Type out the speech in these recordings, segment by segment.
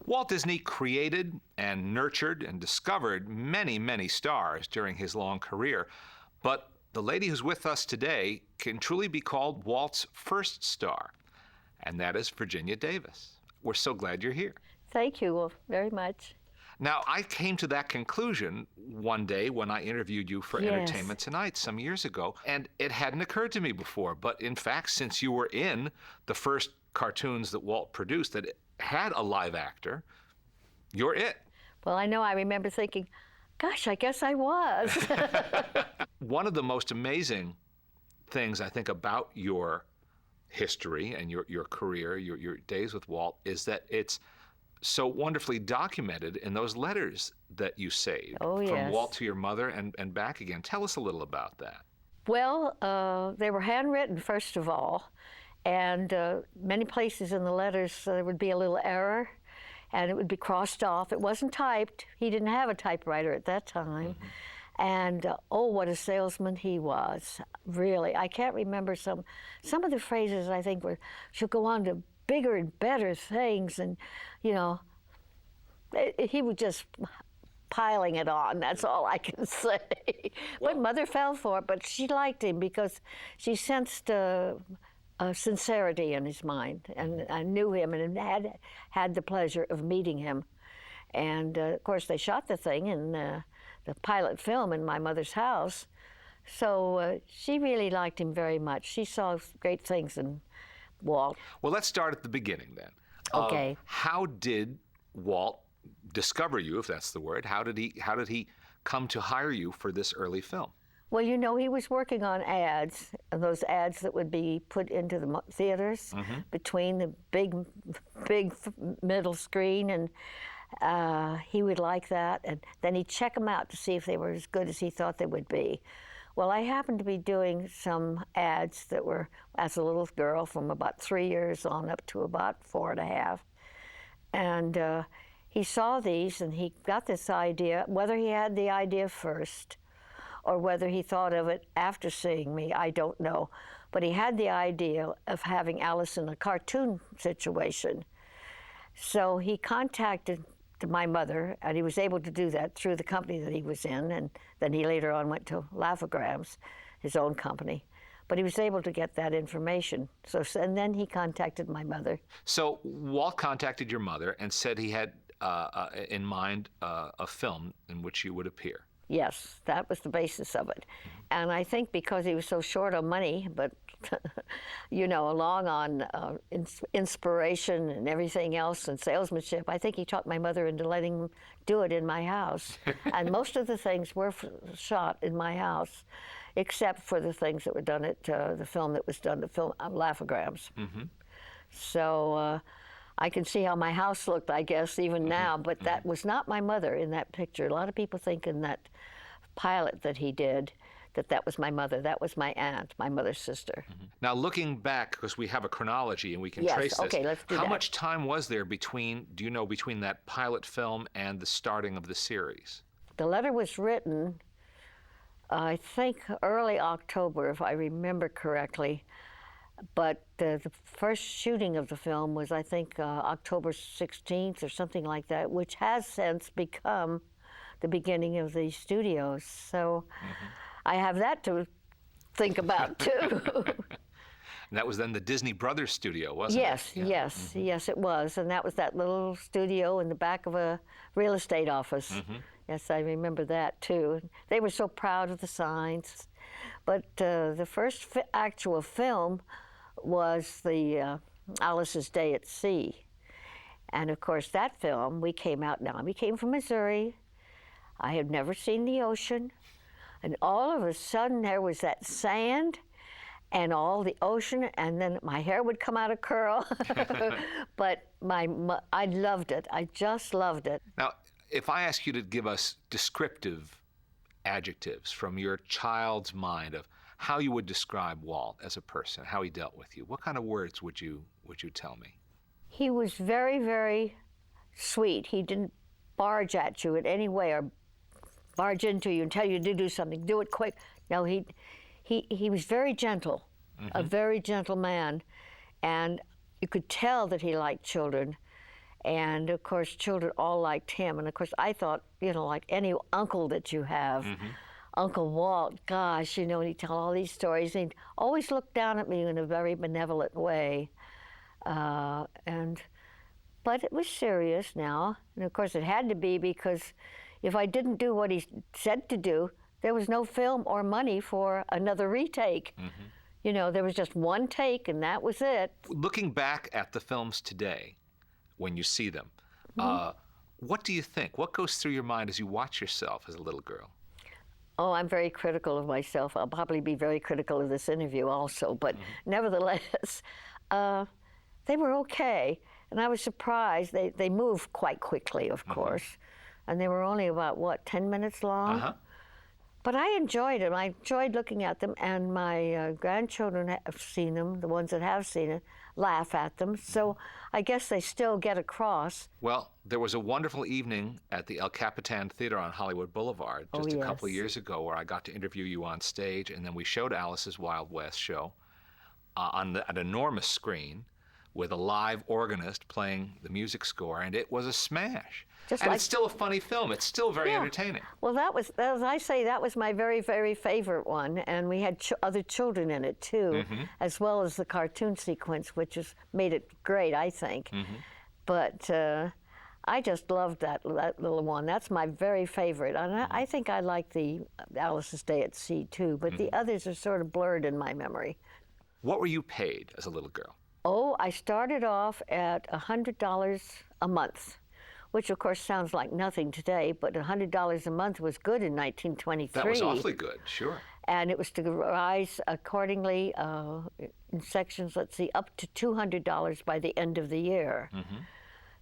Walt Disney created and nurtured and discovered many, many stars during his long career, but the lady who's with us today can truly be called Walt's first star, and that is Virginia Davis. We're so glad you're here. Thank you very much. Now, I came to that conclusion one day when I interviewed you for Yes. Entertainment Tonight some years ago, and it hadn't occurred to me before. But in fact, since you were in the first cartoons that Walt produced that had a live actor, you're it. Well, I know I remember thinking, gosh, I guess I was. One of the most amazing things I think about your history and your career, your days with Walt, is that it's so wonderfully documented in those letters that you saved from yes. Walt to your mother and back again. Tell us a little about that. Well, they were handwritten, first of all, and many places in the letters there would be a little error, and it would be crossed off. It wasn't typed. He didn't have a typewriter at that time. And oh, what a salesman he was, really. I can't remember some of the phrases I think were, she'll go on to bigger and better things, and you know, he was just piling it on. That's all I can say. Well, my mother fell for it, but she liked him because she sensed a sincerity in his mind, and I knew him and had the pleasure of meeting him. And of course, they shot the thing in the pilot film in my mother's house, so she really liked him very much. She saw great things in Walt. Well, let's start at the beginning then. Okay. How did Walt discover you, if that's the word? How did he come to hire you for this early film? Well, you know, he was working on ads, and those ads that would be put into the theaters between the big middle screen, and he would like that, and then he'd check them out to see if they were as good as he thought they would be. Well, I happened to be doing some ads that were, as a little girl, from about 3 years on up to about 4.5. And he saw these, and he got this idea. Whether he had the idea first or whether he thought of it after seeing me, I don't know. But he had the idea of having Alice in a cartoon situation. So he contacted my mother, and he was able to do that through the company that he was in, and then he later on went to Laugh-O-Grams, his own company. But he was able to get that information. And then he contacted my mother. So Walt contacted your mother and said he had in mind a film in which you would appear. Yes, that was the basis of it. And I think because he was so short on money, but you know, long on inspiration and everything else and salesmanship, I think he talked my mother into letting him do it in my house. And most of the things were shot in my house, except for the things that were done at the film that was done, the film Laugh-O-Grams. So I can see how my house looked, I guess, even now, but that was not my mother in that picture. A lot of people think in that pilot that he did that was my mother. That was my aunt, my mother's sister. Now, looking back, because we have a chronology and we can Yes, trace this, okay, let's do how that. much time was there between that pilot film and the starting of the series? The letter was written, I think, early October, if I remember correctly. But the first shooting of the film was, I think, October 16th or something like that, which has since become the beginning of the studios. So I have that to think about, too. And that was then the Disney Brothers studio, wasn't Yes, it? yes, it was. And that was that little studio in the back of a real estate office. Yes, I remember that, too. They were so proud of the signs. But the first actual film was the Alice's Day at Sea. And of course, that film, we came from Missouri. I had never seen the ocean. And all of a sudden, there was that sand and all the ocean, and then my hair would come out of curl. But I loved it. I just loved it. Now, if I ask you to give us descriptive adjectives from your child's mind of how you would describe Walt as a person, how he dealt with you, what kind of words would you tell me? He was very, very sweet. He didn't barge at you in any way or barge into you and tell you to do something. Do it quick. No, he was very gentle, a very gentle man, and you could tell that he liked children. And of course, children all liked him. And of course, I thought, you know, like any uncle that you have, Uncle Walt, gosh, you know, and he'd tell all these stories. And he'd always look down at me in a very benevolent way. But it was serious now. And of course, it had to be, because if I didn't do what he said to do, there was no film or money for another retake. You know, there was just one take, and that was it. Looking back at the films today, when you see them, what do you think? What goes through your mind as you watch yourself as a little girl? Oh, I'm very critical of myself. I'll probably be very critical of this interview also, but nevertheless, they were okay. And I was surprised. They moved quite quickly, of course. And they were only about, what, 10 minutes long? But I enjoyed them. I enjoyed looking at them, and my grandchildren have seen them, the ones that have seen it, laugh at them. So I guess they still get across. Well, there was a wonderful evening at the El Capitan Theater on Hollywood Boulevard just a couple of years ago, where I got to interview you on stage, and then we showed Alice's Wild West show on an enormous screen with a live organist playing the music score, and it was a smash. It's still a funny film. It's still very entertaining. Well, that was, as I say, that was my very, very favorite one. And we had other children in it, too, as well as the cartoon sequence, which made it great, I think. But I just loved that little one. That's my very favorite. And I think I like the Alice's Day at Sea, too. But the others are sort of blurred in my memory. What were you paid as a little girl? Oh, I started off at $100 a month, which of course sounds like nothing today, but $100 a month was good in 1923. That was awfully good, sure. And it was to rise accordingly in sections, let's see, up to $200 by the end of the year.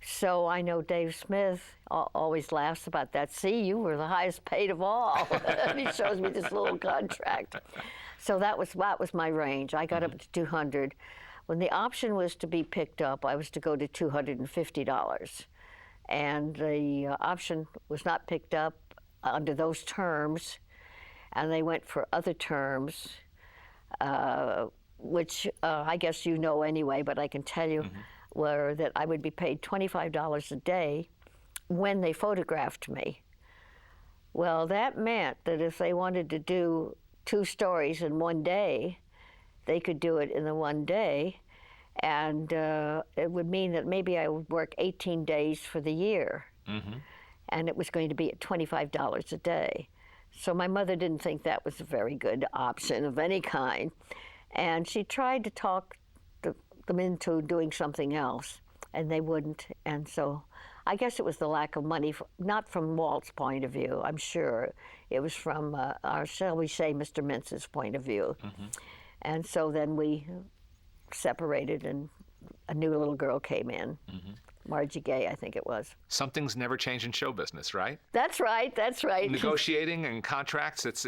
So I know Dave Smith always laughs about that. See, you were the highest paid of all. And he shows me this little contract. So that was my range. I got up to 200. When the option was to be picked up, I was to go to $250. And the option was not picked up under those terms, and they went for other terms, which I guess you know anyway, but I can tell you, were that I would be paid $25 a day when they photographed me. Well, that meant that if they wanted to do 2 stories in one day, they could do it in the one day, and it would mean that maybe I would work 18 days for the year, and it was going to be at $25 a day. So my mother didn't think that was a very good option of any kind, and she tried to talk them into doing something else, and they wouldn't. And so I guess it was the lack of money, not from Walt's point of view, I'm sure. It was from, shall we say, Mr. Mintz's point of view. And so then we separated, and a new little girl came in. Margie Gay, I think it was. Some things never change in show business, right? That's right, that's right. Negotiating and contracts, that's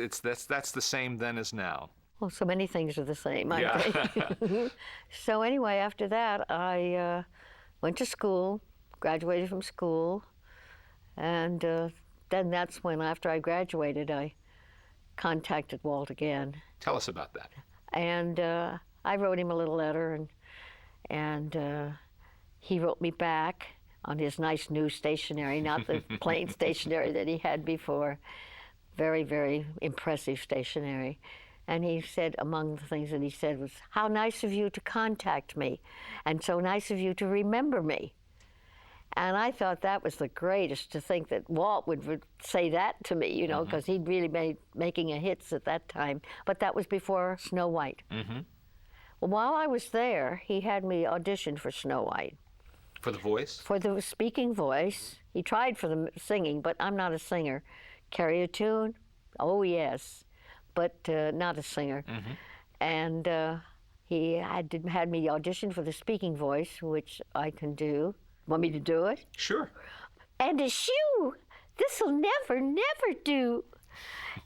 the same then as now. Well, so many things are the same, I think. So anyway, after that, I went to school, graduated from school, and then that's when, after I graduated, I contacted Walt again. Tell us about that. And I wrote him a little letter, and he wrote me back on his nice new stationery, not the plain stationery that he had before. Very, very impressive stationery. And he said, among the things that he said was, "How nice of you to contact me, and so nice of you to remember me." And I thought that was the greatest, to think that Walt would say that to me, you know, because he'd really been making a hits at that time. But that was before Snow White. Well, while I was there, he had me audition for Snow White. For the voice? For the speaking voice. He tried for the singing, but I'm not a singer. Carry a tune? Oh, yes. But not a singer. And he had me audition for the speaking voice, which I can do. Want me to do it? Sure. "And a shoe! This'll never, never do."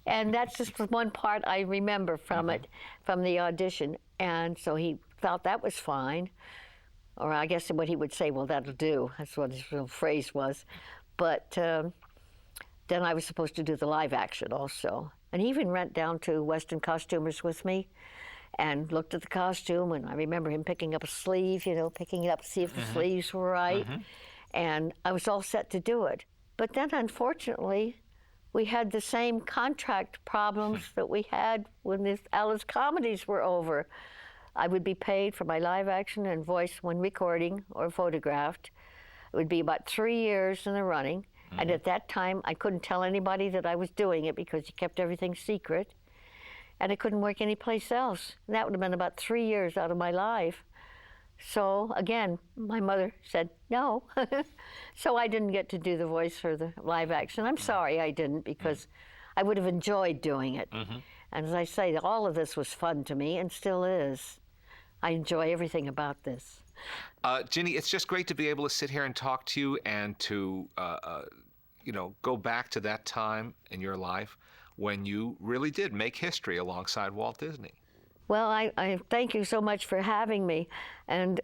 And that's just one part I remember from it, from the audition. And so he thought that was fine. Or I guess what he would say, "Well, that'll do." That's what his real phrase was. But then I was supposed to do the live action also. And he even went down to Western Costumers with me and looked at the costume, and I remember him picking up a sleeve, you know, picking it up to see if the sleeves were right. and I was all set to do it. But then, unfortunately, we had the same contract problems that we had when the Alice comedies were over. I would be paid for my live action and voice when recording or photographed. It would be about 3 years in the running. And at that time, I couldn't tell anybody that I was doing it because you kept everything secret. And I couldn't work anyplace else. And that would have been about 3 years out of my life. So again, my mother said no. So I didn't get to do the voice for the live action. I'm sorry I didn't, because I would have enjoyed doing it. And as I say, all of this was fun to me and still is. I enjoy everything about this. Ginny, it's just great to be able to sit here and talk to you and to go back to that time in your life when you really did make history alongside Walt Disney. Well, I thank you so much for having me. And,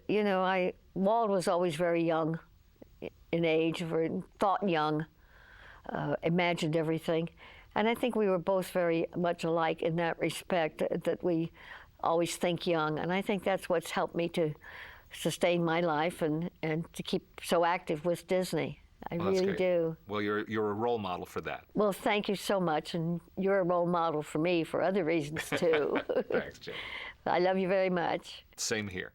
Walt was always very young in age, thought young, imagined everything. And I think we were both very much alike in that respect, that we always think young. And I think that's what's helped me to sustain my life and to keep so active with Disney. I really do. Well, you're a role model for that. Well, thank you so much, and you're a role model for me for other reasons too. Thanks, Jim. I love you very much. Same here.